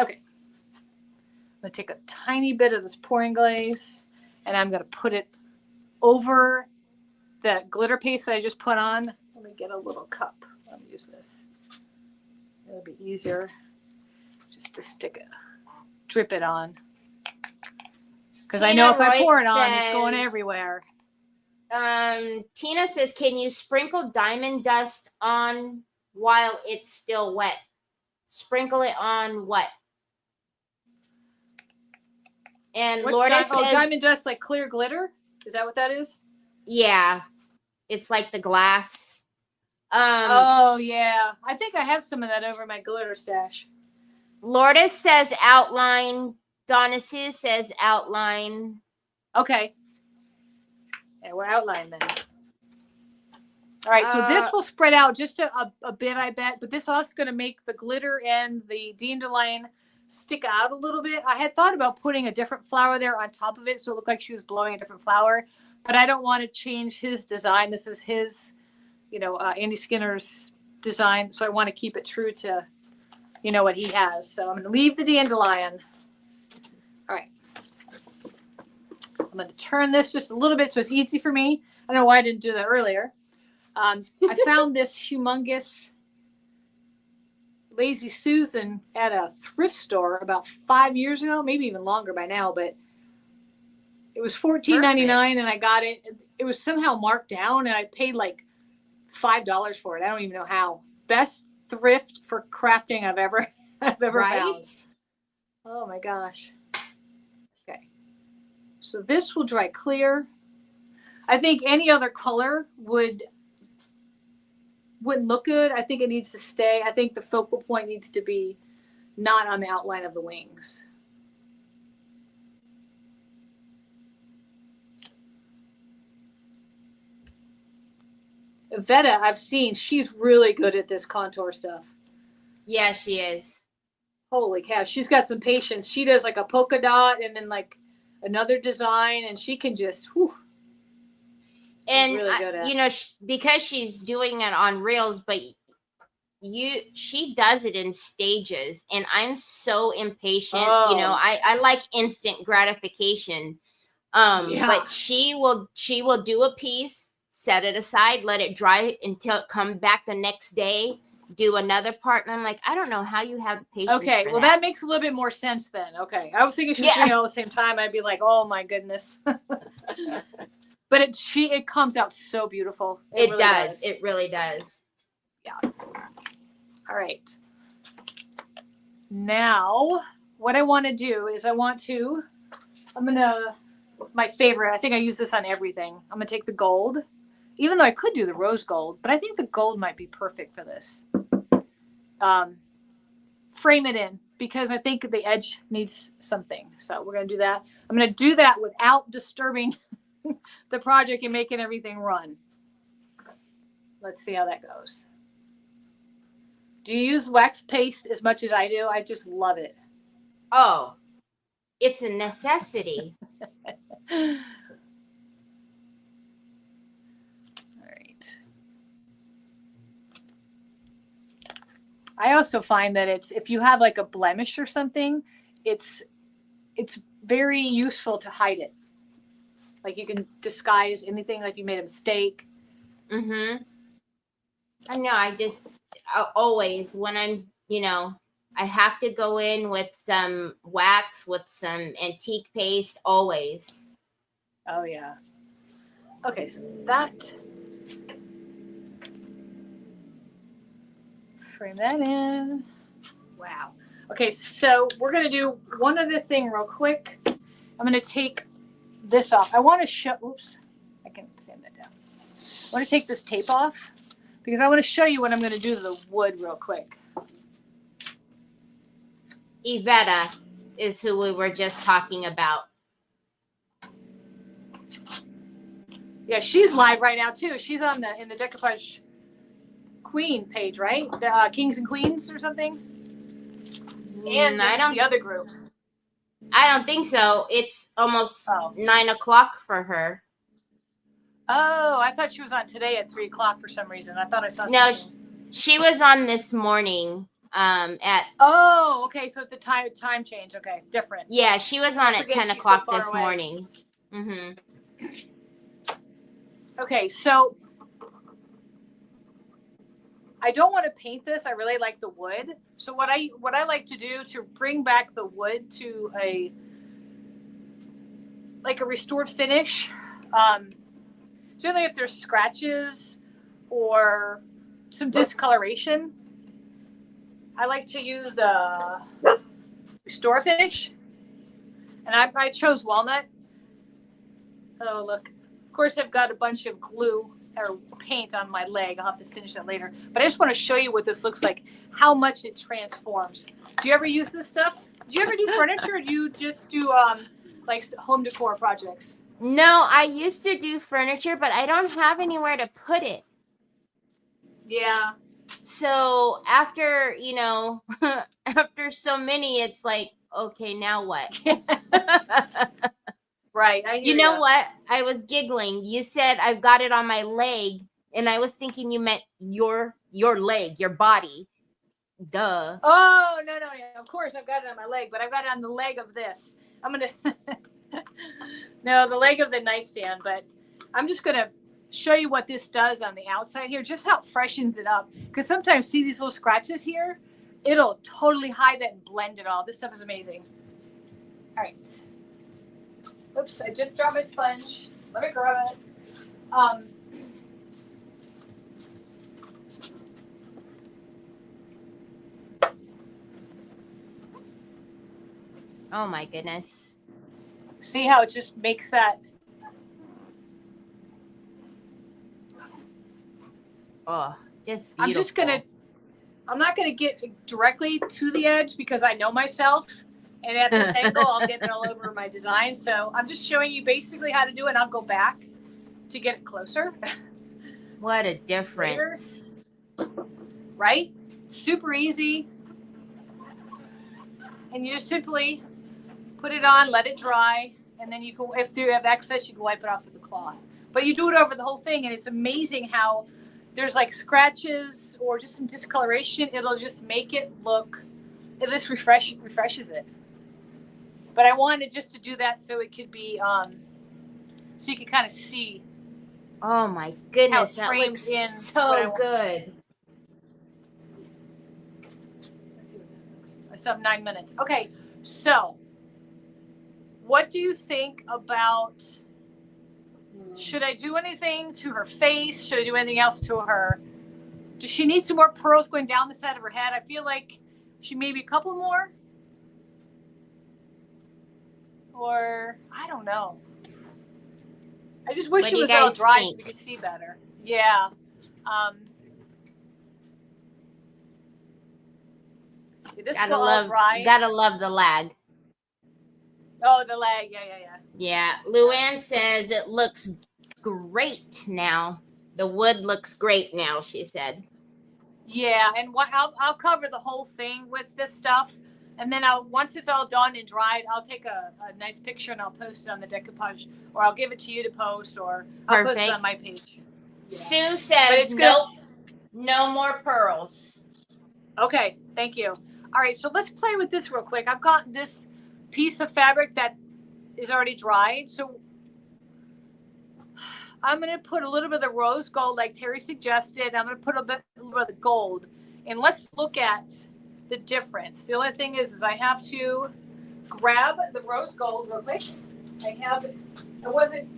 Okay. I'm going to take a tiny bit of this pouring glaze and I'm going to put it over the glitter paste that I just put on. Let me get a little cup. Let me use this. It'll be easier just to stick it, drip it on. Because I know if I pour it on, it's going everywhere. Tina says, can you sprinkle diamond dust on while it's still wet? Sprinkle it on what? And Lourdes says, diamond dust, like clear glitter? Is that what that is? Yeah. It's like the glass. Oh, yeah. I think I have some of that over my glitter stash. Lourdes says outline. Donna Sue says outline. Okay. Yeah, we're outlined then. All right, so this will spread out just a bit, I bet. But this also going to make the glitter and the dandelion stick out a little bit. I had thought about putting a different flower there on top of it so it looked like she was blowing a different flower. But I don't want to change his design. This is his, Andy Skinner's design. So I want to keep it true to, what he has. So I'm going to leave the dandelion. All right. I'm going to turn this just a little bit so it's easy for me. I don't know why I didn't do that earlier. I found this humongous Lazy Susan at a thrift store about 5 years ago, maybe even longer by now, but it was $14.99 and I got it. It was somehow marked down and I paid like $5 for it. I don't even know how. Best thrift for crafting I've ever found. Oh my gosh. Okay. So this will dry clear. I think any other color wouldn't look good. I think it needs to stay. I think the focal point needs to be not on the outline of the wings. Veta, I've seen, she's really good at this contour stuff. Yeah, she is. Holy cow, she's got some patience. She does like a polka dot and then like another design, and she can just, whew. And really good at. you know, because she's doing it on reels, but she does it in stages, and I'm so impatient. Oh. You know, I like instant gratification. Yeah. But she will do a piece, set it aside, let it dry until it come back the next day, do another part, and I'm like, I don't know how you have the patience. Okay, well that makes a little bit more sense then. Okay, I was thinking she was doing it all at the same time. I'd be like, oh my goodness. But it comes out so beautiful. It really does. It really does. Yeah. All right. Now, what I want to do is my favorite, I think I use this on everything. I'm going to take the gold, even though I could do the rose gold, but I think the gold might be perfect for this. Frame it in, because I think the edge needs something. So we're going to do that. I'm going to do that without disturbing the project and making everything run. Let's see how that goes. Do you use wax paste as much as I do? I just love it. Oh, it's a necessity. All right. I also find that if you have like a blemish or something, it's very useful to hide it. Like you can disguise anything, like you made a mistake. Mm-hmm. I know. I always, when I'm, I have to go in with some wax, with some antique paste, always. Oh, yeah. Okay, so that. Frame that in. Wow. Okay, so we're going to do one other thing real quick. I'm going to take this off. I want to show, oops, I can sand that down. I want to take this tape off because I want to show you what I'm going to do to the wood real quick. Iveta is who we were just talking about. Yeah, she's live right now too. She's in the Decoupage Queen page, right? The Kings and Queens or something. And the other group. I don't think so. It's almost 9 o'clock for her. Oh, I thought she was on today at 3 o'clock for some reason. I thought I saw something. No, she was on this morning at. Oh, okay. So the time change. Okay, different. Yeah, she was on at 10 o'clock this morning. Mm-hmm. Okay, so I don't want to paint this. I really like the wood. So what I like to do to bring back the wood to a restored finish, generally if there's scratches or some discoloration, I like to use the restore finish, and I chose walnut. Oh look, of course I've got a bunch of glue or paint on my leg. I'll have to finish that later. But I just want to show you what this looks like, how much it transforms. Do you ever use this stuff? Do you ever do furniture, or do you just do like home decor projects? No, I used to do furniture, but I don't have anywhere to put it. Yeah. So after, after so many, it's like, okay, now what? Right. You know what? I was giggling. You said I've got it on my leg, and I was thinking you meant your leg, your body. Duh. Oh, no. Yeah, of course I've got it on my leg, but I've got it on the leg of this. I'm going to... No, the leg of the nightstand, but I'm just going to show you what this does on the outside here, just how it freshens it up. Because sometimes, see these little scratches here? It'll totally hide that and blend it all. This stuff is amazing. All right. Oops, I just dropped my sponge. Let me grab it. Oh my goodness. See how it just makes that. Oh, just beautiful. I'm just going to I'm not going to get directly to the edge because I know myself. And at this angle, I'll get it all over my design. So I'm just showing you basically how to do it. And I'll go back to get it closer. What a difference. Right? Super easy. And you just simply put it on, let it dry. And then you can, if you have excess, you can wipe it off with a cloth. But you do it over the whole thing. And it's amazing how there's like scratches or just some discoloration. It'll just make it look, it just refreshes it. But I wanted just to do that so it could be, so you can kind of see. Oh my goodness, that looks in so good. I still have 9 minutes. Okay, so what do you think about, should I do anything to her face? Should I do anything else to her? Does she need some more pearls going down the side of her head? I feel like she maybe a couple more. Or, I don't know. I just wish it was all dry so we could see better. Yeah. This gotta love, dry. Gotta love the lag. Oh, the lag. Yeah. Yeah. Luann says it looks great now. The wood looks great now, she said. Yeah, and I'll cover the whole thing with this stuff. And then once it's all done and dried, I'll take a nice picture and I'll post it on the Decoupage, or I'll give it to you to post, or I'll post it on my page. Yeah. Sue says, nope, no more pearls. Okay, thank you. All right, so let's play with this real quick. I've got this piece of fabric that is already dried. So I'm going to put a little bit of the rose gold like Teri suggested. I'm going to put a little bit of the gold. And let's look at the difference. The only thing is I have to grab the rose gold real quick. I wasn't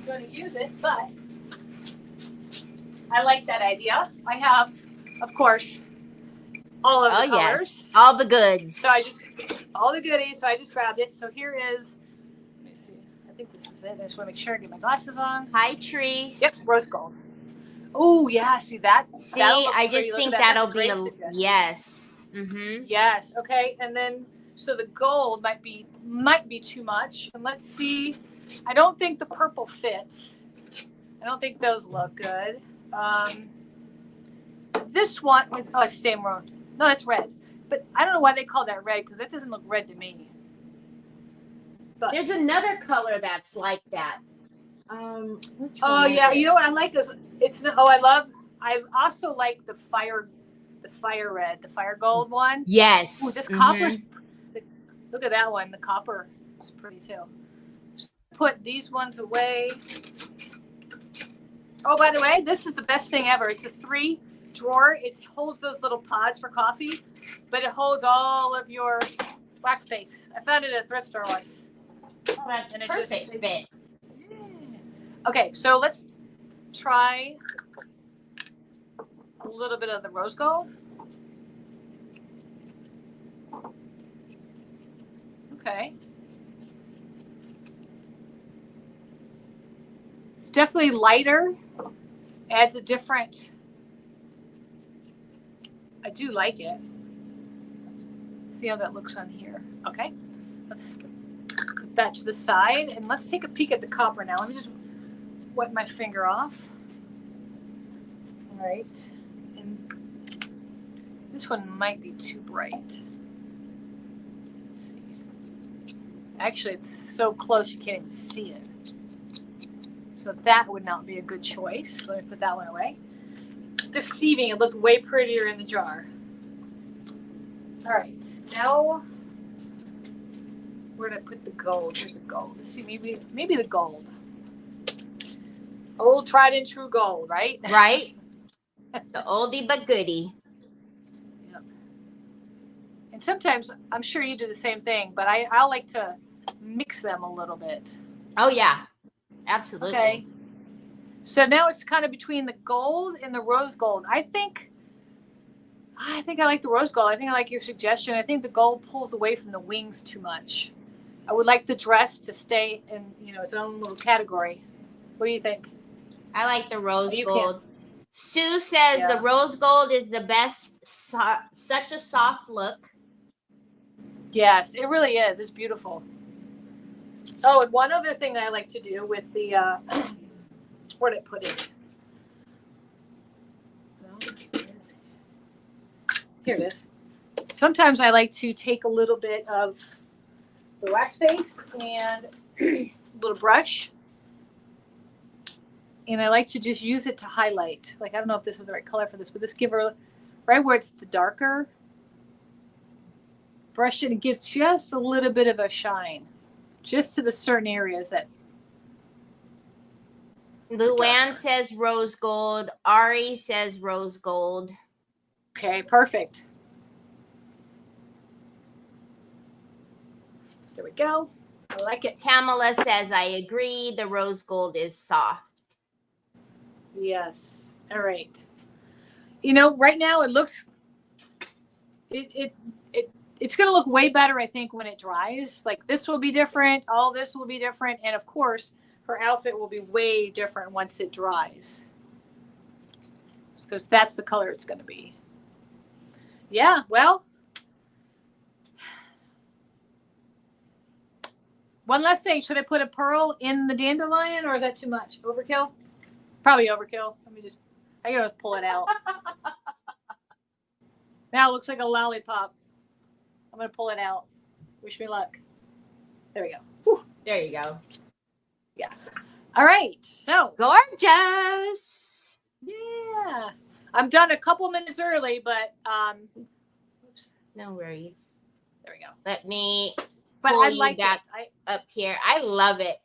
going to use it, but I like that idea. I have, of course, all of the colors. Yes. All the goods. So all the goodies. So I just grabbed it. So here is, let me see. I think this is it. I just want to make sure I get my glasses on. Hi, Trees. Yep, rose gold. Oh, yeah. See that? See, I just think that'll be yes. Mm-hmm. Yes. Okay. And then, so the gold might be too much. And let's see. I don't think the purple fits. I don't think those look good. This one, it's same road. No, it's red. But I don't know why they call that red, because that doesn't look red to me. But there's another color that's like that. Which one yeah, you know what I like is I also like the fire red, the fire gold one. Yes. Ooh, this copper's look at that one. The copper is pretty too. Just put these ones away. Oh, by the way, this is the best thing ever. It's a 3-drawer. It holds those little pods for coffee, but it holds all of your wax paste. I found it at a thrift store once. Oh, that's a perfect fit. Okay, so let's try a little bit of the rose gold. Okay. It's definitely lighter. Adds a different, I do like it. Let's see how that looks on here. Okay, let's put that to the side and let's take a peek at the copper now. Let me just wipe my finger off. All right, and this one might be too bright. Let's see. Actually, it's so close you can't even see it. So that would not be a good choice. Let me put that one away. It's deceiving. It looked way prettier in the jar. All right, now where did I put the gold? Here's the gold. Let's see, maybe the gold. Old tried and true gold, right? Right. The oldie but goodie. Yep. And sometimes I'm sure you do the same thing, but I like to mix them a little bit. Oh yeah, absolutely. Okay. So now it's kind of between the gold and the rose gold. I think I like the rose gold. I think I like your suggestion. I think the gold pulls away from the wings too much. I would like the dress to stay in, its own little category. What do you think? I like the rose gold. Sue says the rose gold is the best. Such a soft look. Yes, it really is. It's beautiful. Oh, and one other thing I like to do with the, where did I put it? Here it is. Sometimes I like to take a little bit of the wax paste and a little brush. And I like to just use it to highlight. Like, I don't know if this is the right color for this, but just give her right where it's the darker. Brush it and give just a little bit of a shine. Just to the certain areas that. Luann says rose gold. Ari says rose gold. Okay, perfect. There we go. I like it. Pamela says, I agree. The rose gold is soft. Yes. All right. You know, right now it looks, it's going to look way better, I think, when it dries. Like, this will be different. All this will be different. And of course, her outfit will be way different once it dries. Because that's the color it's going to be. Yeah, well. One last thing. Should I put a pearl in the dandelion, or is that too much? Overkill? Probably overkill. I gotta pull it out. Now it looks like a lollipop. I'm gonna pull it out. Wish me luck. There we go. Whew. There you go. Yeah. All right. So gorgeous. Yeah. I'm done a couple minutes early, but oops. No worries. There we go. Let me but pull I you like back up here. I love it.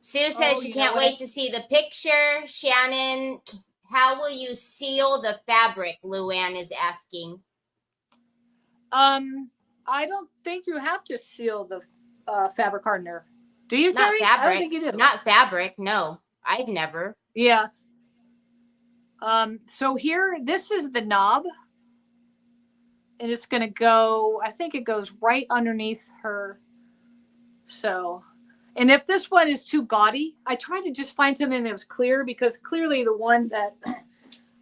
Sue says she can't wait to see the picture. Shannon, how will you seal the fabric? Luann is asking. I don't think you have to seal the fabric hardener. Do you, Teri? Not fabric. I don't think you do. Not fabric. No, I've never. Yeah. So here, this is the knob. And it's going to go, I think it goes right underneath her. So, and if this one is too gaudy, I tried to just find something that was clear, because clearly the one that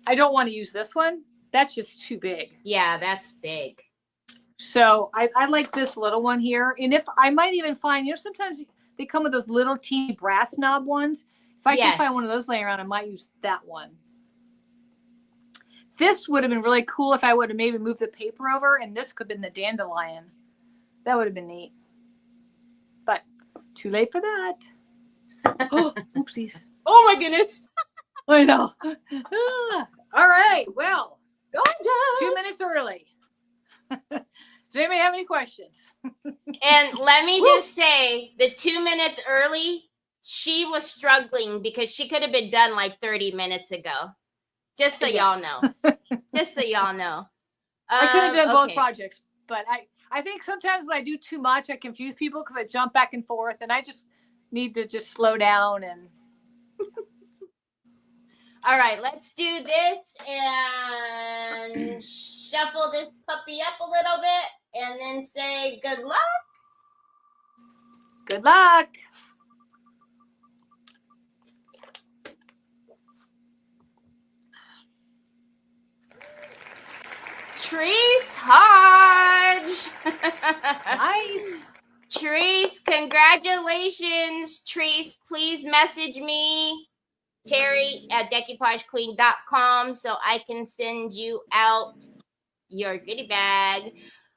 I don't want to use this one. That's just too big. Yeah, that's big. So I like this little one here. And if I might even find, you know, sometimes they come with those little teeny brass knob ones. If I can find one of those laying around, I might use that one. This would have been really cool if I would have maybe moved the paper over, and this could have been the dandelion. That would have been neat. But too late for that. Oh, oopsies. Oh my goodness. I know. All right. Well, gorgeous. 2 minutes early. Does anybody have any questions? And let me just say, the 2 minutes early, she was struggling because she could have been done like 30 minutes ago. Just so y'all know. Just so y'all know. I could have done both projects, but I think sometimes when I do too much, I confuse people because I jump back and forth, and I just need to just slow down. And all right, let's do this and shuffle this puppy up a little bit and then say good luck. Good luck. Treese Hodge. Nice. Treese, congratulations. Treese, please message me, Teri at decoupagequeen.com, so I can send you out your goodie bag.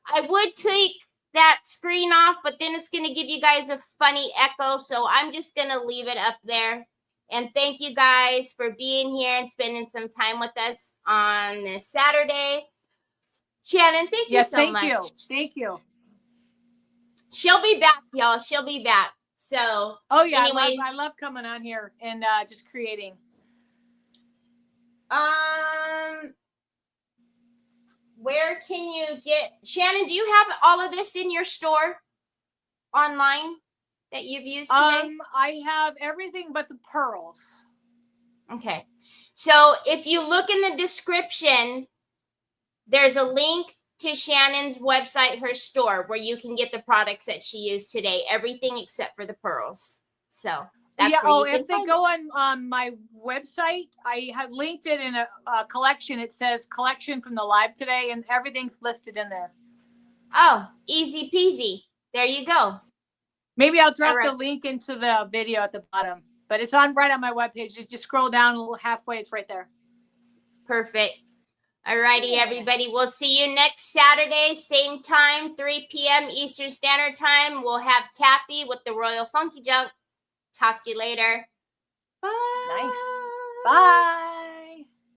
I would take that screen off, but then it's going to give you guys a funny echo, so I'm just going to leave it up there. And thank you guys for being here and spending some time with us on this Saturday. Shannon, thank you so much. Thank you. She'll be back, y'all. She'll be back. So, oh yeah, anyways, I love coming on here and just creating. Where can you get, Shannon? Do you have all of this in your store online that you've used today? I have everything but the pearls. Okay, so if you look in the description, there's a link to Shannon's website, her store, where you can get the products that she used today. Everything except for the pearls. So That's Yeah. where Oh, you can if they find go on my website, I have linked it in a collection. It says collection from the live today, and everything's listed in there. Oh, easy peasy. There you go. Maybe I'll drop All the right. link into the video at the bottom, but it's on right on my webpage. You just scroll down a little halfway. It's right there. Perfect. All righty, Yeah. everybody. We'll see you next Saturday, same time, 3 p.m. Eastern Standard Time. We'll have Cappy with the Royal Funky Junk. Talk to you later. Bye. Nice. Bye.